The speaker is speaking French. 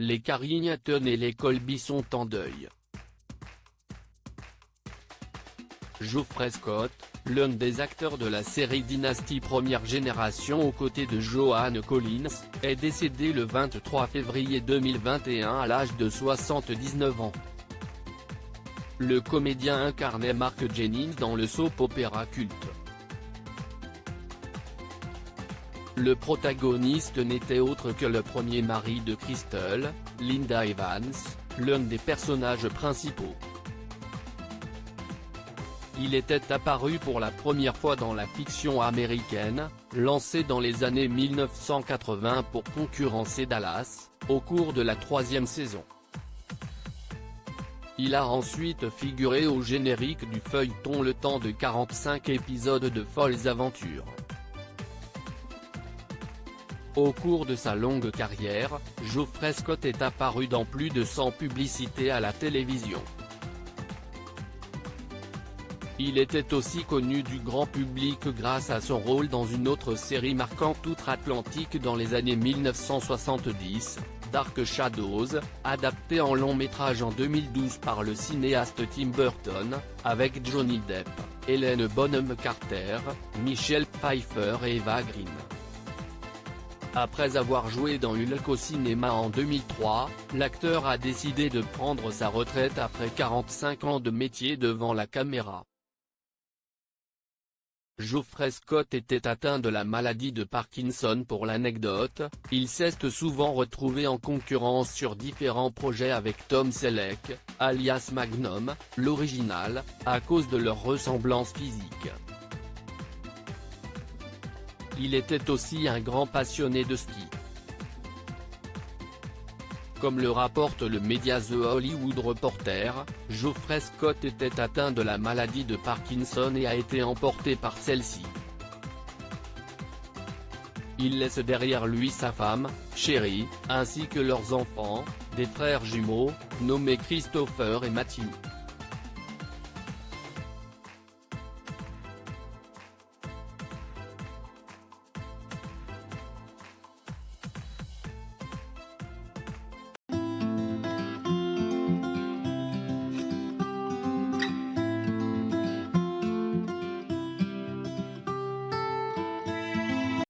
Les Carrington et les Colby sont en deuil. Geoffrey Scott, l'un des acteurs de la série Dynasty première génération aux côtés de Joan Collins, est décédé le 23 février 2021 à l'âge de 79 ans. Le comédien incarnait Mark Jennings dans le soap-opéra culte. Le protagoniste n'était autre que le premier mari de Crystal, Linda Evans, l'un des personnages principaux. Il était apparu pour la première fois dans la fiction américaine, lancée dans les années 1980 pour concurrencer Dallas, au cours de la 3e saison. Il a ensuite figuré au générique du feuilleton le temps de 45 épisodes de Folles Aventures. Au cours de sa longue carrière, Geoffrey Scott est apparu dans plus de 100 publicités à la télévision. Il était aussi connu du grand public grâce à son rôle dans une autre série marquante outre-Atlantique dans les années 1970, Dark Shadows, adaptée en long métrage en 2012 par le cinéaste Tim Burton, avec Johnny Depp, Helena Bonham Carter, Michelle Pfeiffer et Eva Green. Après avoir joué dans Hulk au cinéma en 2003, l'acteur a décidé de prendre sa retraite après 45 ans de métier devant la caméra. Geoffrey Scott était atteint de la maladie de Parkinson. Pour l'anecdote, il s'est souvent retrouvé en concurrence sur différents projets avec Tom Selleck, alias Magnum, l'original, à cause de leur ressemblance physique. Il était aussi un grand passionné de ski. Comme le rapporte le média The Hollywood Reporter, Geoffrey Scott était atteint de la maladie de Parkinson et a été emporté par celle-ci. Il laisse derrière lui sa femme, Sherry, ainsi que leurs enfants, des frères jumeaux, nommés Christopher et Matthew.